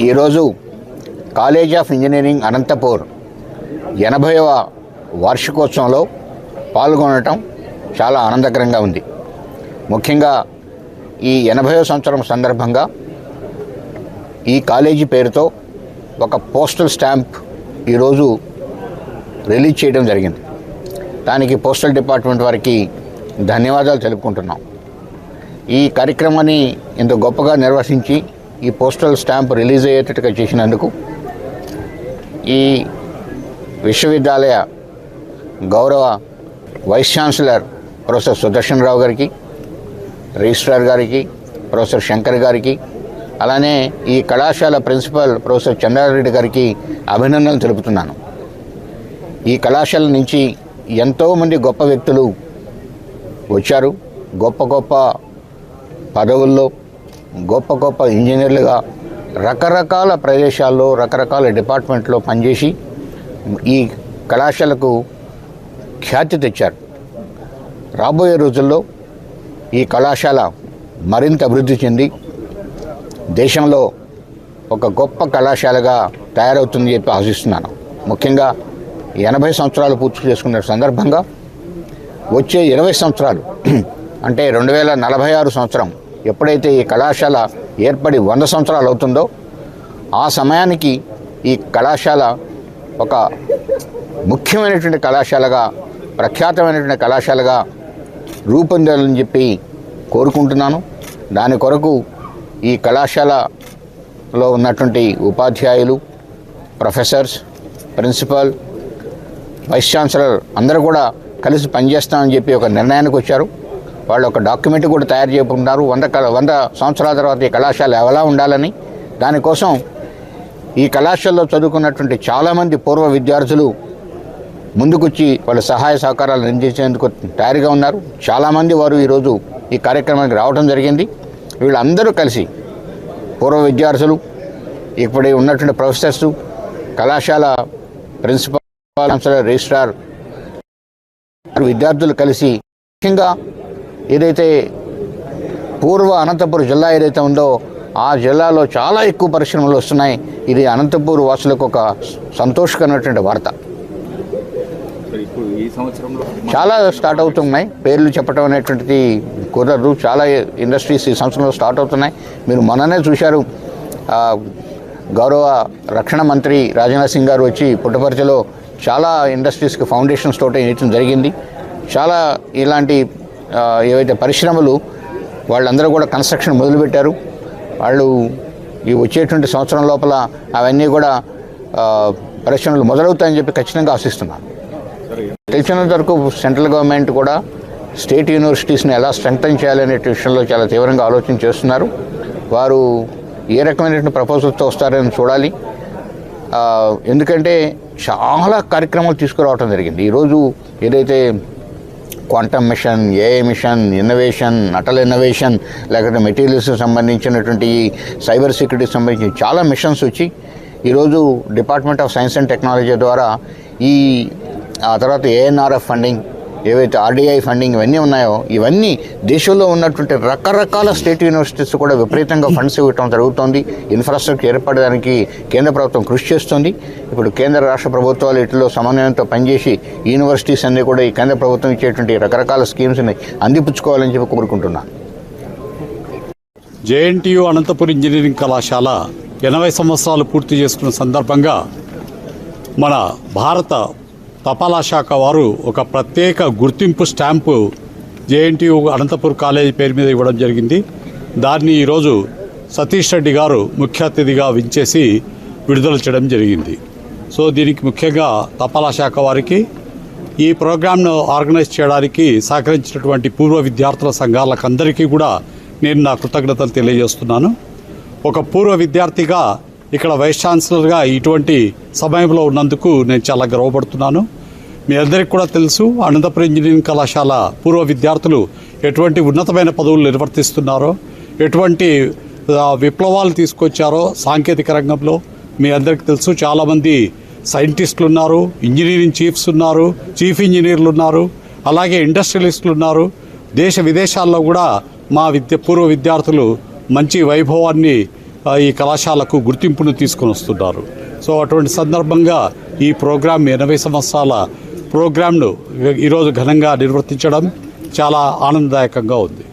ఈరోజు college of engineering Anantapur 80వ వార్షికోత్సవంలో పాల్గొనడం చాలా ఆనందకరంగా ఉంది. ముఖ్యంగా ఈ 80వ సంవత్సరం సందర్భంగా ఈ కాలేజీ పేరుతో ఒక పోస్టల్ స్టాంప్ ఈరోజు రిలీజ్ చేయడం జరిగింది. దానికి పోస్టల్ డిపార్ట్మెంట్ వారికి ధన్యవాదాలు తెలుపుకుంటున్నాం. ఈ కార్యక్రమాన్ని ఇంత గొప్పగా నిర్వహించి ఈ పోస్టల్ స్టాంప్ రిలీజ్ అయ్యేటట్టుగా చేసినందుకు ఈ విశ్వవిద్యాలయ గౌరవ వైస్ ఛాన్సలర్ ప్రొఫెసర్ సుదర్శన్ రావు గారికి, రిజిస్ట్రార్ గారికి, ప్రొఫెసర్ శంకర్ గారికి, అలానే ఈ కళాశాల ప్రిన్సిపల్ ప్రొఫెసర్ చంద్రారెడ్డి గారికి అభినందనలు తెలుపుతున్నాను. ఈ కళాశాల నుంచి ఎంతోమంది గొప్ప వ్యక్తులు వచ్చారు. గొప్ప గొప్ప పదవుల్లో గొప్ప గొప్ప ఇంజనీర్లుగా రకరకాల ప్రదేశాల్లో రకరకాల డిపార్ట్మెంట్లో పనిచేసి ఈ కళాశాలకు ఖ్యాతి తెచ్చారు. రాబోయే రోజుల్లో ఈ కళాశాల మరింత అభివృద్ధి చెంది దేశంలో ఒక గొప్ప కళాశాలగా తయారవుతుందని చెప్పి ఆశిస్తున్నాను. ముఖ్యంగా 80 సంవత్సరాలు పూర్తి చేసుకున్న సందర్భంగా వచ్చే 20 సంవత్సరాలు అంటే 2046 సంవత్సరం ఎప్పుడైతే ఈ కళాశాల ఏర్పడి 100 సంవత్సరాలు అవుతుందో ఆ సమయానికి ఈ కళాశాల ఒక ముఖ్యమైనటువంటి కళాశాలగా, ప్రఖ్యాతమైనటువంటి కళాశాలగా రూపొందాలని చెప్పి కోరుకుంటున్నాను. దాని కొరకు ఈ కళాశాలలో ఉన్నటువంటి ఉపాధ్యాయులు, ప్రొఫెసర్స్, ప్రిన్సిపల్, వైస్ ఛాన్సలర్ అందరూ కూడా కలిసి పనిచేస్తామని చెప్పి ఒక నిర్ణయానికి వచ్చారు. వాళ్ళు ఒక డాక్యుమెంట్ కూడా తయారు చేసుకుంటున్నారు. 100 సంవత్సరాల తర్వాత ఈ కళాశాల ఎలా ఉండాలని. దానికోసం ఈ కళాశాలలో చదువుకున్నటువంటి చాలామంది పూర్వ విద్యార్థులు ముందుకొచ్చి వాళ్ళ సహాయ సహకారాలు అందించేందుకు తయారుగా ఉన్నారు. చాలామంది వారు ఈరోజు ఈ కార్యక్రమానికి రావడం జరిగింది. వీళ్ళందరూ కలిసి పూర్వ విద్యార్థులు, ఇప్పుడు ఉన్నటువంటి ప్రొఫెసర్సు, కళాశాల ప్రిన్సిపల్, ఛాన్సలర్, రిజిస్ట్రార్, విద్యార్థులు కలిసి ముఖ్యంగా ఏదైతే పూర్వ అనంతపూర్ జిల్లా ఏదైతే ఉందో ఆ జిల్లాలో చాలా ఎక్కువ పరిశ్రమలు వస్తున్నాయి. ఇది అనంతపూర్ వాసులకు ఒక సంతోషకరమైనటువంటి వార్త. చాలా స్టార్ట్ అవుతున్నాయి. పేర్లు చెప్పడం అనేటువంటిది కుదరదు. చాలా ఇండస్ట్రీస్ ఈ సంవత్సరంలో స్టార్ట్ అవుతున్నాయి. మీరు మొన్ననే చూశారు, గౌరవ రక్షణ మంత్రి రాజ్నాథ్ సింగ్ గారు వచ్చి పుట్టపర్తిలో చాలా ఇండస్ట్రీస్కి ఫౌండేషన్స్ తోటి వేయటం జరిగింది. చాలా ఇలాంటి ఏవైతే పరిశ్రమలు వాళ్ళందరూ కూడా కన్స్ట్రక్షన్ మొదలుపెట్టారు. వాళ్ళు ఈ వచ్చేటువంటి సంవత్సరం లోపల అవన్నీ కూడా పరిశ్రమలు మొదలవుతాయని చెప్పి ఖచ్చితంగా ఆశిస్తున్నాను. తెలిసినంత వరకు సెంట్రల్ గవర్నమెంట్ కూడా స్టేట్ యూనివర్సిటీస్ని ఎలా స్ట్రెంగ్తన్ చేయాలనే విషయంలో చాలా తీవ్రంగా ఆలోచన చేస్తున్నారు. వారు ఏ రకమైనటువంటి ప్రపోజల్స్తో వస్తారని చూడాలి. ఎందుకంటే చాలా కార్యక్రమాలు తీసుకురావడం జరిగింది. ఈరోజు ఏదైతే quantum mission, AI mission, innovation, Atal innovation, లేకపోతే మెటీరియల్స్కి సంబంధించినటువంటి సైబర్ సెక్యూరిటీకి సంబంధించిన చాలా మిషన్స్ వచ్చి ఈరోజు department of science and technology ద్వారా ఆ తర్వాత ఏఎన్ఆర్ఎఫ్ ఫండింగ్, ఏవైతే ఆర్డీఐ ఫండింగ్ ఇవన్నీ ఉన్నాయో ఇవన్నీ దేశంలో ఉన్నటువంటి రకరకాల స్టేట్ యూనివర్సిటీస్ కూడా విపరీతంగా ఫండ్స్ ఇవ్వటం జరుగుతుంది. ఇన్ఫ్రాస్ట్రక్చర్ ఏర్పడడానికి కేంద్ర ప్రభుత్వం కృషి చేస్తుంది. ఇప్పుడు కేంద్ర రాష్ట్ర ప్రభుత్వాలు వీటిలో సమన్వయంతో పనిచేసి యూనివర్సిటీస్ అన్నీ కూడా ఈ కేంద్ర ప్రభుత్వం ఇచ్చేటువంటి రకరకాల స్కీమ్స్ని అందిపుచ్చుకోవాలని చెప్పి కోరుకుంటున్నాను. జేఎన్టీయూ అనంతపురం ఇంజనీరింగ్ కళాశాల 80 సంవత్సరాలు పూర్తి చేసుకున్న సందర్భంగా మన భారత తపాలా శాఖ వారు ఒక ప్రత్యేక గుర్తింపు స్టాంపు జేఎన్టీయూ అనంతపూర్ కాలేజీ పేరు మీద ఇవ్వడం జరిగింది. దాన్ని ఈరోజు సతీష్ రెడ్డి గారు ముఖ్య అతిథిగా వించేసి విడుదల చేయడం జరిగింది. సో దీనికి ముఖ్యంగా తపాలా శాఖ వారికి, ఈ ప్రోగ్రామ్ను ఆర్గనైజ్ చేయడానికి సహకరించినటువంటి పూర్వ విద్యార్థుల సంఘాలకు అందరికీ కూడా నేను నా కృతజ్ఞతలు తెలియజేస్తున్నాను. ఒక పూర్వ విద్యార్థిగా ఇక్కడ వైస్ ఛాన్సలర్గా ఇటువంటి సమయంలో ఉన్నందుకు నేను చాలా గర్వపడుతున్నాను. మీ అందరికీ కూడా తెలుసు, అనంతపురం ఇంజనీరింగ్ కళాశాల పూర్వ విద్యార్థులు ఎటువంటి ఉన్నతమైన పదవులు నిర్వర్తిస్తున్నారో, ఎటువంటి విప్లవాలు తీసుకొచ్చారో సాంకేతిక రంగంలో మీ అందరికీ తెలుసు. చాలామంది సైంటిస్టులు ఉన్నారు, ఇంజనీరింగ్ చీఫ్స్ ఉన్నారు, చీఫ్ ఇంజనీర్లు ఉన్నారు, అలాగే ఇండస్ట్రియలిస్టులు ఉన్నారు. దేశ విదేశాల్లో కూడా మా పూర్వ విద్యార్థులు మంచి వైభవాన్ని ఈ కళాశాలకు గుర్తింపును తీసుకొని వస్తున్నారు. సో అటువంటి సందర్భంగా ఈ ప్రోగ్రాం 80 సంవత్సరాల ప్రోగ్రాంను ఈరోజు ఘనంగా నిర్వర్తించడం చాలా ఆనందదాయకంగా ఉంది.